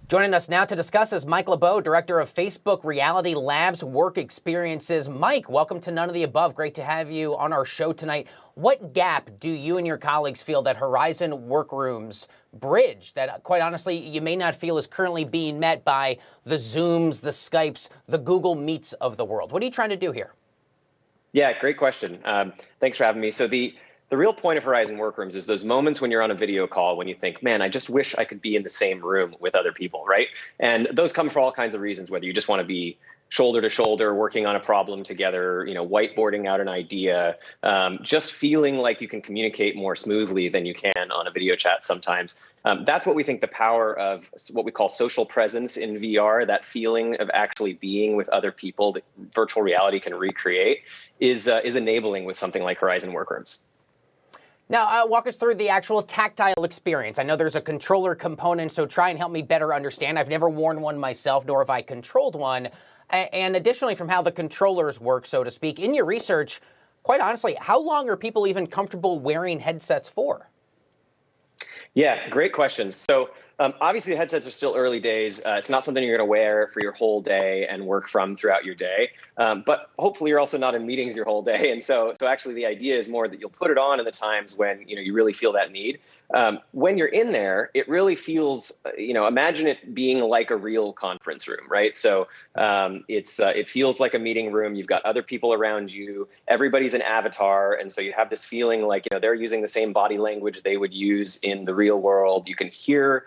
Joining us now to discuss is Mike LeBeau, Director of Facebook Reality Labs Work Experiences. Mike, welcome to None of the Above. Great to have you on our show tonight. What gap do you and your colleagues feel that Horizon Workrooms bridge that, quite honestly, you may not feel is currently being met by the Zooms, the Skypes, the Google Meets of the world? What are you trying to do here? Yeah, great question. Thanks for having me. So the real point of Horizon Workrooms is those moments when you're on a video call when you think, man, I just wish I could be in the same room with other people, right? And those come for all kinds of reasons, whether you just want to be shoulder to shoulder, working on a problem together, whiteboarding out an idea, just feeling like you can communicate more smoothly than you can on a video chat sometimes. That's what we think the power of what we call social presence in VR, that feeling of actually being with other people that virtual reality can recreate, is enabling with something like Horizon Workrooms. Now, walk us through the actual tactile experience. I know there's a controller component, so try and help me better understand. I've never worn one myself, nor have I controlled one. And additionally, from how the controllers work, so to speak, in your research, quite honestly, how long are people even comfortable wearing headsets for? Yeah, great questions. So obviously the headsets are still early days. It's not something you're going to wear for your whole day and work from throughout your day. But hopefully you're also not in meetings your whole day. And so actually the idea is more that you'll put it on in the times when you really feel that need. When you're in there, it really feels, imagine it being like a real conference room, right? So it feels like a meeting room. You've got other people around you. Everybody's an avatar. And so you have this feeling like, they're using the same body language they would use in the real world. You can hear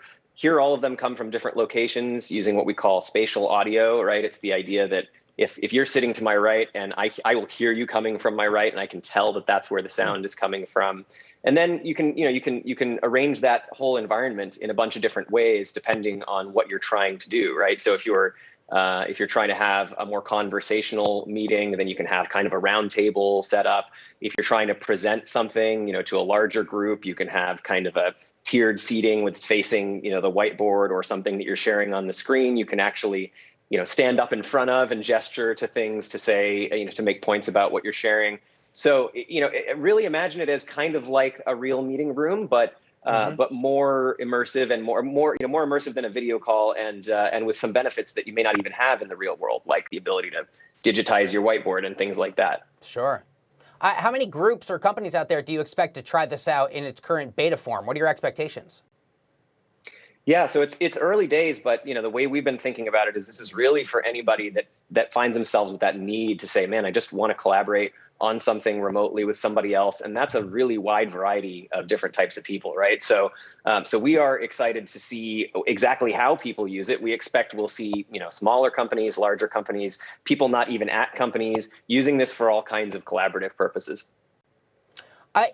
all of them come from different locations using what we call spatial audio, right? It's the idea that if you're sitting to my right and I will hear you coming from my right, and I can tell that that's where the sound is coming from. And then you can arrange that whole environment in a bunch of different ways depending on what you're trying to do, right? So if you're trying to have a more conversational meeting, then you can have kind of a round table set up. If you're trying to present something, to a larger group, you can have kind of a tiered seating with facing, the whiteboard or something that you're sharing on the screen. You can actually, stand up in front of and gesture to things to say, to make points about what you're sharing. So, really imagine it as kind of like a real meeting room, but more immersive and more immersive than a video call, and with some benefits that you may not even have in the real world, like the ability to digitize your whiteboard and things like that. Sure. How many groups or companies out there do you expect to try this out in its current beta form? What are your expectations? Yeah, so it's early days, but the way we've been thinking about it is this is really for anybody that finds themselves with that need to say, man, I just want to collaborate on something remotely with somebody else. And that's a really wide variety of different types of people, right? So we are excited to see exactly how people use it. We expect we'll see, smaller companies, larger companies, people not even at companies using this for all kinds of collaborative purposes.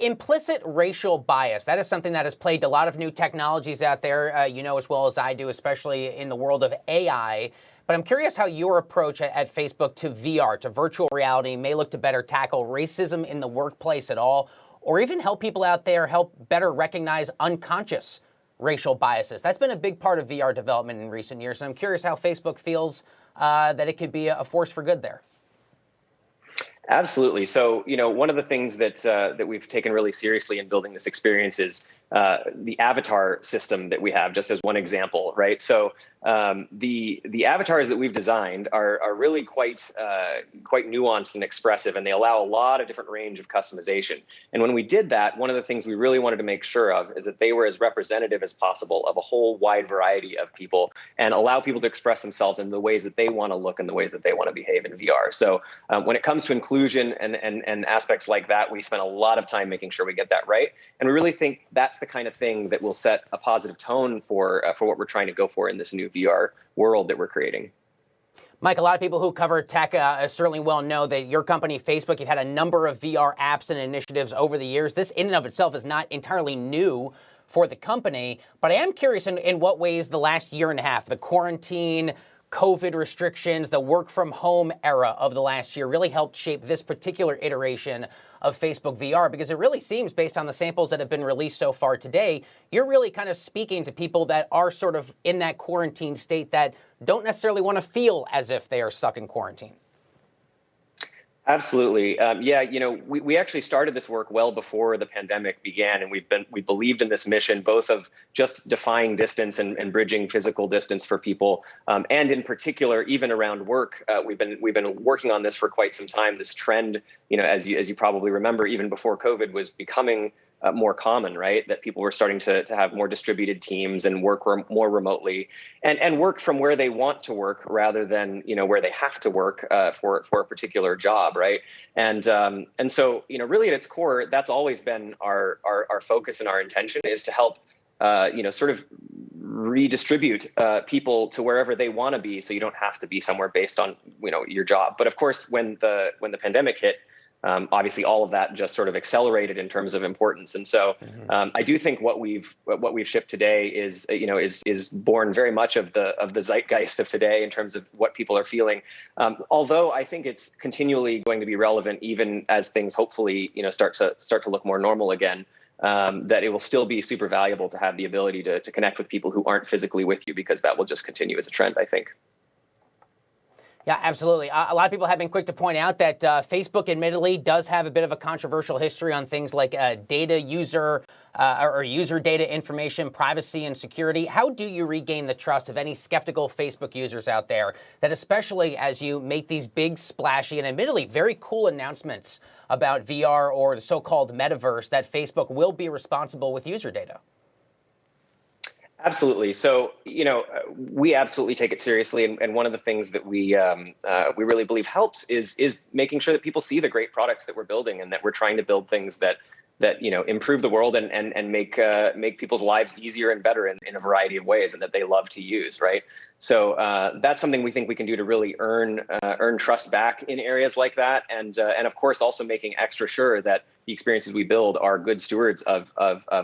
Implicit racial bias, that is something that has plagued a lot of new technologies out there, as well as I do, especially in the world of AI. But I'm curious how your approach at Facebook to VR, to virtual reality, may look to better tackle racism in the workplace at all, or even help people out there help better recognize unconscious racial biases. That's been a big part of VR development in recent years, and I'm curious how Facebook feels that it could be a force for good there. Absolutely. So, one of the things that we've taken really seriously in building this experience is the avatar system that we have, just as one example, right? So the avatars that we've designed are really quite nuanced and expressive, and they allow a lot of different range of customization. And when we did that, one of the things we really wanted to make sure of is that they were as representative as possible of a whole wide variety of people, and allow people to express themselves in the ways that they want to look and the ways that they want to behave in VR. So when it comes to inclusion and aspects like that, we spent a lot of time making sure we get that right. And we really think that's the kind of thing that will set a positive tone for what we're trying to go for in this new VR world that we're creating. Mike, a lot of people who cover tech certainly well know that your company, Facebook, you've had a number of VR apps and initiatives over the years. This in and of itself is not entirely new for the company, but I am curious in what ways the last year and a half, the quarantine, COVID restrictions, the work from home era of the last year really helped shape this particular iteration of Facebook VR, because it really seems, based on the samples that have been released so far today, you're really kind of speaking to people that are sort of in that quarantine state that don't necessarily want to feel as if they are stuck in quarantine. Absolutely. Yeah, we actually started this work well before the pandemic began, and we believed in this mission, both of just defying distance and bridging physical distance for people, and in particular, even around work. We've been working on this for quite some time. This trend, as you probably remember, even before COVID, was becoming more common, right? That people were starting to have more distributed teams and work more remotely, and work from where they want to work rather than where they have to work for a particular job, right? And so really at its core, that's always been our focus and our intention is to help sort of redistribute people to wherever they want to be, so you don't have to be somewhere based on your job. But of course, when the pandemic hit, obviously, all of that just sort of accelerated in terms of importance, and so I do think what we've shipped today is born very much of the zeitgeist of today in terms of what people are feeling. Although I think it's continually going to be relevant, even as things hopefully start to look more normal again. That it will still be super valuable to have the ability to connect with people who aren't physically with you, because that will just continue as a trend, I think. Yeah, absolutely. A lot of people have been quick to point out that Facebook admittedly does have a bit of a controversial history on things like data user data information, privacy, and security. How do you regain the trust of any skeptical Facebook users out there, that especially as you make these big, splashy, and admittedly very cool announcements about VR or the so-called Metaverse, that Facebook will be responsible with user data? Absolutely. So, we absolutely take it seriously, and one of the things that we really believe helps is making sure that people see the great products that we're building, and that we're trying to build things that improve the world and make people's lives easier and better in a variety of ways, and that they love to use, right? So that's something we think we can do to really earn trust back in areas like that, and of course also making extra sure that the experiences we build are good stewards of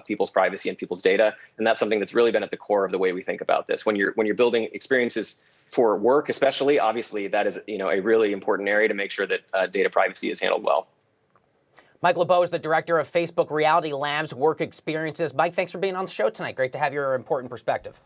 people's privacy and people's data, and that's something that's really been at the core of the way we think about this. When you're building experiences for work, especially, obviously that is a really important area to make sure that data privacy is handled well. Mike LeBeau is the director of Facebook Reality Labs Work Experiences. Mike, thanks for being on the show tonight. Great to have your important perspective.